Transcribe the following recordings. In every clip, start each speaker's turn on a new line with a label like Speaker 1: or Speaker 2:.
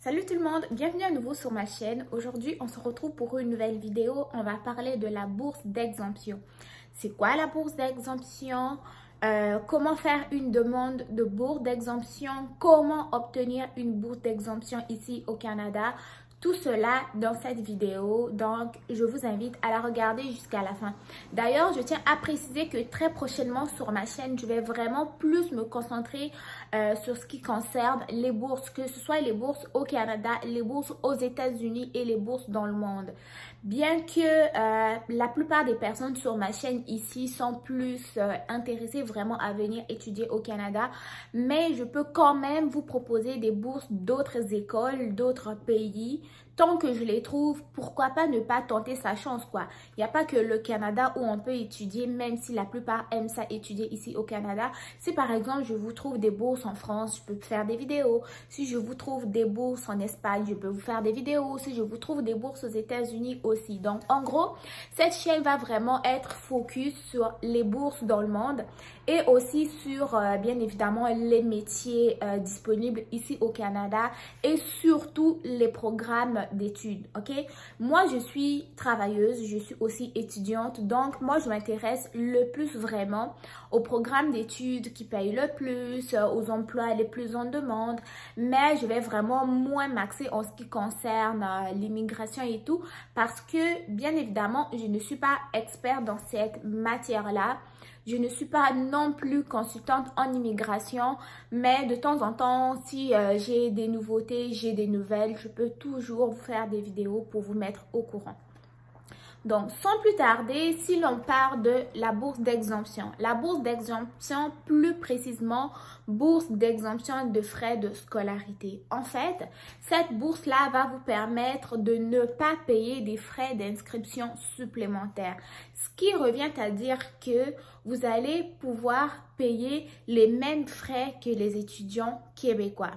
Speaker 1: Salut tout le monde, bienvenue à nouveau sur ma chaîne. Aujourd'hui, on se retrouve pour une nouvelle vidéo. On va parler de la bourse d'exemption. C'est quoi la bourse d'exemption? Comment faire une demande de bourse d'exemption? Comment obtenir une bourse d'exemption ici au Canada? Tout cela dans cette vidéo, donc je vous invite à la regarder jusqu'à la fin. D'ailleurs, je tiens à préciser que très prochainement sur ma chaîne, je vais vraiment plus me concentrer sur ce qui concerne les bourses, que ce soit les bourses au Canada, les bourses aux États-Unis et les bourses dans le monde. Bien que la plupart des personnes sur ma chaîne ici sont plus intéressées vraiment à venir étudier au Canada, mais je peux quand même vous proposer des bourses d'autres écoles, d'autres pays. Tant que je les trouve, pourquoi pas ne pas tenter sa chance, quoi. Il n'y a pas que le Canada où on peut étudier, même si la plupart aiment ça étudier ici au Canada. Si par exemple, je vous trouve des bourses en France, je peux faire des vidéos. Si je vous trouve des bourses en Espagne, je peux vous faire des vidéos. Si je vous trouve des bourses aux États-Unis aussi. Donc, en gros, cette chaîne va vraiment être focus sur les bourses dans le monde et aussi sur, bien évidemment, les métiers disponibles ici au Canada et surtout les programmes d'études, ok? Moi, je suis travailleuse, je suis aussi étudiante, donc moi, je m'intéresse le plus vraiment aux programmes d'études qui payent le plus, aux emplois les plus en demande, mais je vais vraiment moins m'axer en ce qui concerne l'immigration et tout, parce que, bien évidemment, je ne suis pas experte dans cette matière-là. Je ne suis pas non plus consultante en immigration, mais de temps en temps, si j'ai des nouveautés, j'ai des nouvelles, je peux toujours vous faire des vidéos pour vous mettre au courant. Donc, sans plus tarder, si l'on parle de la bourse d'exemption. La bourse d'exemption, plus précisément, bourse d'exemption de frais de scolarité. En fait, cette bourse-là va vous permettre de ne pas payer des frais d'inscription supplémentaires. Ce qui revient à dire que vous allez pouvoir payer les mêmes frais que les étudiants québécois.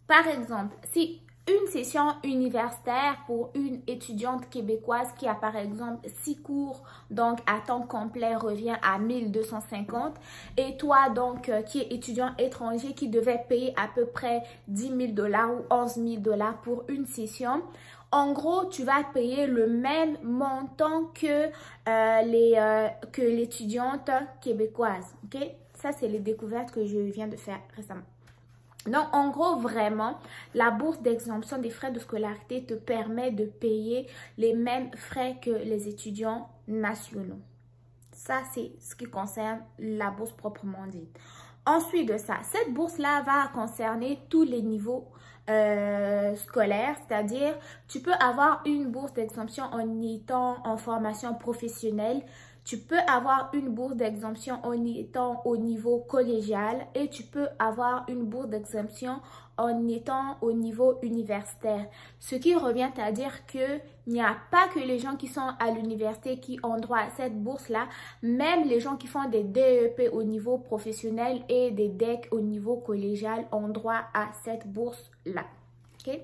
Speaker 1: Par exemple, si une session universitaire pour une étudiante québécoise qui a par exemple 6 cours, donc à temps complet, revient à 1250. Et toi donc qui es étudiant étranger qui devait payer à peu près 10 000 $ ou 11 000 $ pour une session, en gros, tu vas payer le même montant que l'étudiante québécoise, ok? Ça, c'est les découvertes que je viens de faire récemment. Donc, en gros, vraiment, la bourse d'exemption des frais de scolarité te permet de payer les mêmes frais que les étudiants nationaux. Ça, c'est ce qui concerne la bourse proprement dite. Ensuite de ça, cette bourse-là va concerner tous les niveaux scolaires, c'est-à-dire tu peux avoir une bourse d'exemption en étant en formation professionnelle. Tu peux avoir une bourse d'exemption en étant au niveau collégial et tu peux avoir une bourse d'exemption en étant au niveau universitaire. Ce qui revient à dire qu'il n'y a pas que les gens qui sont à l'université qui ont droit à cette bourse-là, même les gens qui font des DEP au niveau professionnel et des DEC au niveau collégial ont droit à cette bourse-là. Okay?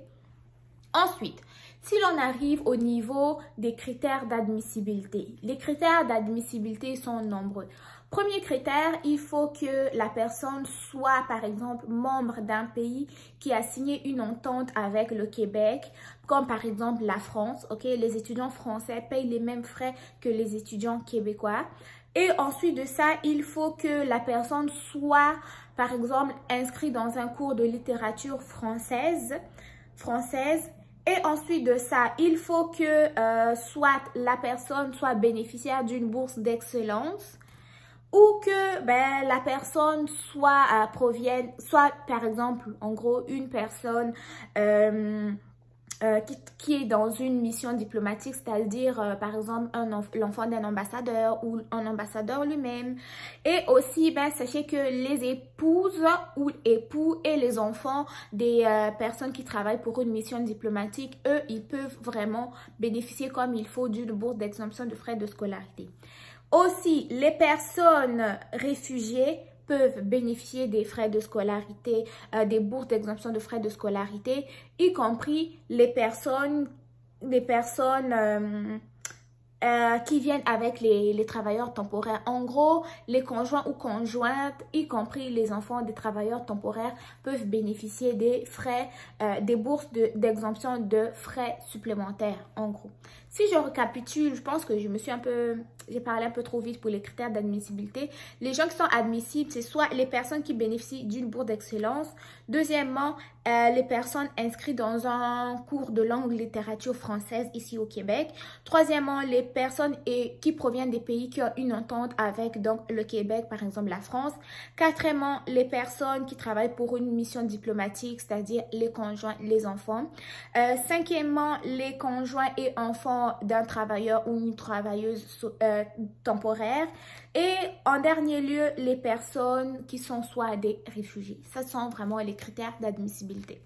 Speaker 1: Ensuite, si l'on arrive au niveau des critères d'admissibilité, les critères d'admissibilité sont nombreux. Premier critère, il faut que la personne soit, par exemple, membre d'un pays qui a signé une entente avec le Québec, comme par exemple la France. Ok, les étudiants français payent les mêmes frais que les étudiants québécois. Et ensuite de ça, il faut que la personne soit, par exemple, inscrite dans un cours de littérature française. Et ensuite de ça, il faut que soit la personne soit bénéficiaire d'une bourse d'excellence ou que la personne soit provienne, soit par exemple, en gros, une personne qui est dans une mission diplomatique, c'est-à-dire par exemple l'enfant d'un ambassadeur ou un ambassadeur lui-même. Et aussi, sachez que les épouses ou époux et les enfants des personnes qui travaillent pour une mission diplomatique, eux, ils peuvent vraiment bénéficier comme il faut d'une bourse d'exemption de frais de scolarité. Aussi, les personnes réfugiées peuvent bénéficier des frais de scolarité, des bourses d'exemption de frais de scolarité, y compris les personnes qui viennent avec les travailleurs temporaires. En gros, les conjoints ou conjointes, y compris les enfants des travailleurs temporaires, peuvent bénéficier des frais, des bourses d'exemption de frais supplémentaires, en gros. Si je récapitule, je pense que j'ai parlé un peu trop vite pour les critères d'admissibilité. Les gens qui sont admissibles, c'est soit les personnes qui bénéficient d'une bourse d'excellence. Deuxièmement, les personnes inscrites dans un cours de langue littérature française ici au Québec. Troisièmement, les personnes qui proviennent des pays qui ont une entente avec donc le Québec, par exemple la France. Quatrièmement, les personnes qui travaillent pour une mission diplomatique, c'est-à-dire les conjoints, les enfants. Cinquièmement, les conjoints et enfants d'un travailleur ou une travailleuse temporaire. Et en dernier lieu, les personnes qui sont soit des réfugiés. Ce sont vraiment les critères d'admissibilité.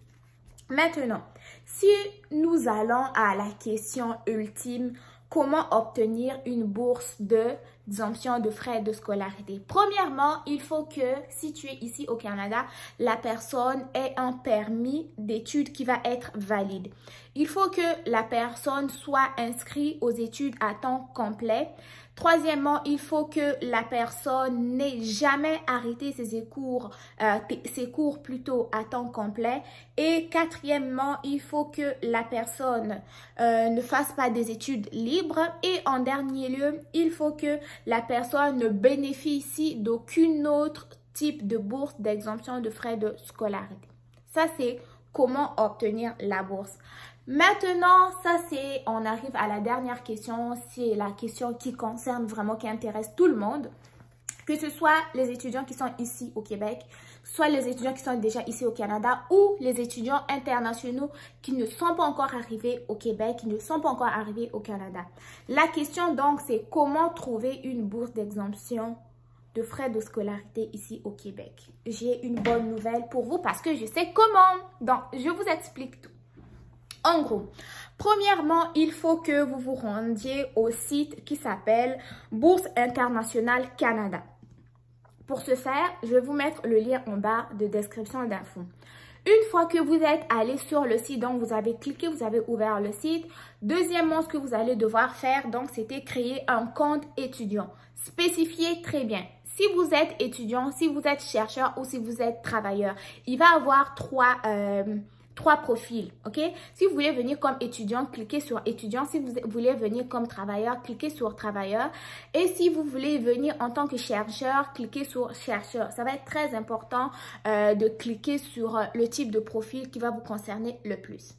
Speaker 1: Maintenant, si nous allons à la question ultime, comment obtenir une bourse d'exemption de frais de scolarité? Premièrement, il faut que, si tu es ici au Canada, la personne ait un permis d'études qui va être valide. Il faut que la personne soit inscrite aux études à temps complet. Troisièmement, il faut que la personne n'ait jamais arrêté ses cours plutôt à temps complet. Et quatrièmement, il faut que la personne ne fasse pas des études libres. Et en dernier lieu, il faut que la personne ne bénéficie d'aucun autre type de bourse d'exemption de frais de scolarité. Ça, c'est comment obtenir la bourse. Maintenant, on arrive à la dernière question. C'est la question qui concerne vraiment, qui intéresse tout le monde. Que ce soit les étudiants qui sont ici au Québec, soit les étudiants qui sont déjà ici au Canada ou les étudiants internationaux qui ne sont pas encore arrivés au Québec, qui ne sont pas encore arrivés au Canada. La question donc, c'est comment trouver une bourse d'exemption de frais de scolarité ici au Québec. J'ai une bonne nouvelle pour vous parce que je sais comment. Donc, je vous explique tout. En gros, premièrement, il faut que vous vous rendiez au site qui s'appelle Bourse Internationale Canada. Pour ce faire, je vais vous mettre le lien en bas de description d'infos. Une fois que vous êtes allé sur le site, donc vous avez cliqué, vous avez ouvert le site. Deuxièmement, ce que vous allez devoir faire, donc, c'était créer un compte étudiant. Spécifiez très bien. Si vous êtes étudiant, si vous êtes chercheur ou si vous êtes travailleur, il va y avoir trois profils, ok? Si vous voulez venir comme étudiant, cliquez sur étudiant. Si vous voulez venir comme travailleur, cliquez sur travailleur. Et si vous voulez venir en tant que chercheur, cliquez sur chercheur. Ça va être très important de cliquer sur le type de profil qui va vous concerner le plus.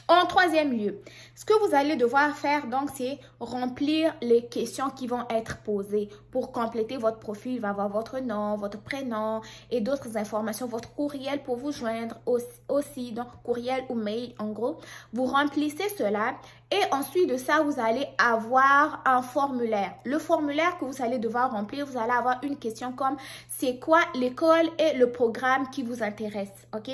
Speaker 1: En troisième lieu, ce que vous allez devoir faire, donc, c'est remplir les questions qui vont être posées. Pour compléter votre profil, il va avoir votre nom, votre prénom et d'autres informations, votre courriel pour vous joindre aussi, donc courriel ou mail, en gros. Vous remplissez cela et ensuite de ça, vous allez avoir un formulaire. Le formulaire que vous allez devoir remplir, vous allez avoir une question comme « C'est quoi l'école et le programme qui vous intéresse ?» Ok?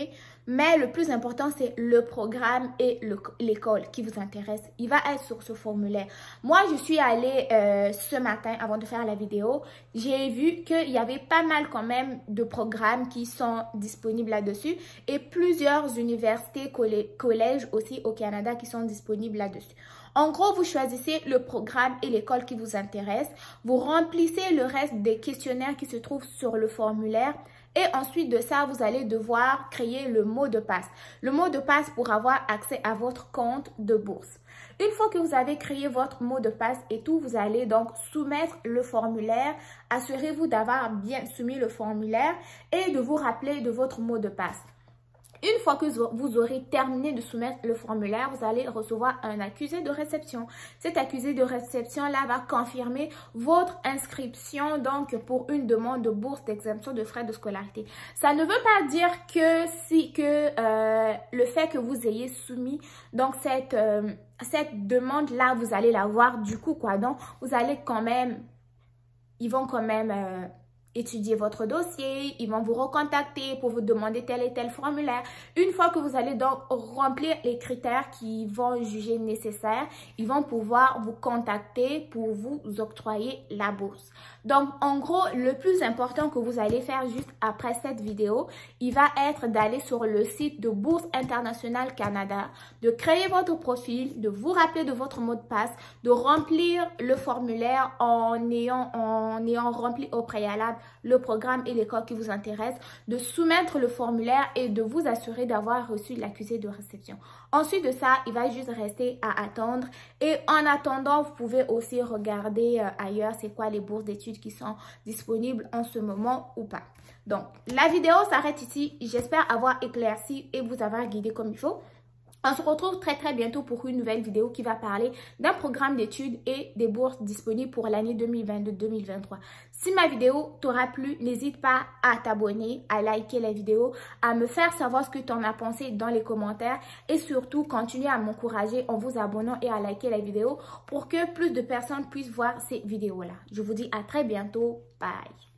Speaker 1: Mais le plus important, c'est le programme et l'école qui vous intéresse. Il va être sur ce formulaire. Moi, je suis allée ce matin, avant de faire la vidéo, j'ai vu qu'il y avait pas mal quand même de programmes qui sont disponibles là-dessus et plusieurs universités, collèges aussi au Canada qui sont disponibles là-dessus. En gros, vous choisissez le programme et l'école qui vous intéresse. Vous remplissez le reste des questionnaires qui se trouvent sur le formulaire. Et ensuite de ça, vous allez devoir créer le mot de passe. Le mot de passe pour avoir accès à votre compte de bourse. Une fois que vous avez créé votre mot de passe et tout, vous allez donc soumettre le formulaire. Assurez-vous d'avoir bien soumis le formulaire et de vous rappeler de votre mot de passe. Une fois que vous aurez terminé de soumettre le formulaire, vous allez recevoir un accusé de réception. Cet accusé de réception-là va confirmer votre inscription donc pour une demande de bourse d'exemption de frais de scolarité. Ça ne veut pas dire que le fait que vous ayez soumis donc cette demande-là, vous allez l'avoir du coup quoi. Donc, vous allez quand même, ils vont quand même étudier votre dossier, ils vont vous recontacter pour vous demander tel et tel formulaire. Une fois que vous allez donc remplir les critères qu'ils vont juger nécessaires, ils vont pouvoir vous contacter pour vous octroyer la bourse. Donc, en gros, le plus important que vous allez faire juste après cette vidéo, il va être d'aller sur le site de Bourse Internationale Canada, de créer votre profil, de vous rappeler de votre mot de passe, de remplir le formulaire en ayant rempli au préalable le programme et l'école qui vous intéresse, de soumettre le formulaire et de vous assurer d'avoir reçu l'accusé de réception. Ensuite de ça, il va juste rester à attendre. Et en attendant, vous pouvez aussi regarder ailleurs c'est quoi les bourses d'études qui sont disponibles en ce moment ou pas. Donc, la vidéo s'arrête ici. J'espère avoir éclairci et vous avoir guidé comme il faut. On se retrouve très bientôt pour une nouvelle vidéo qui va parler d'un programme d'études et des bourses disponibles pour l'année 2022-2023. Si ma vidéo t'aura plu, n'hésite pas à t'abonner, à liker la vidéo, à me faire savoir ce que tu en as pensé dans les commentaires et surtout continue à m'encourager en vous abonnant et à liker la vidéo pour que plus de personnes puissent voir ces vidéos-là. Je vous dis à très bientôt. Bye!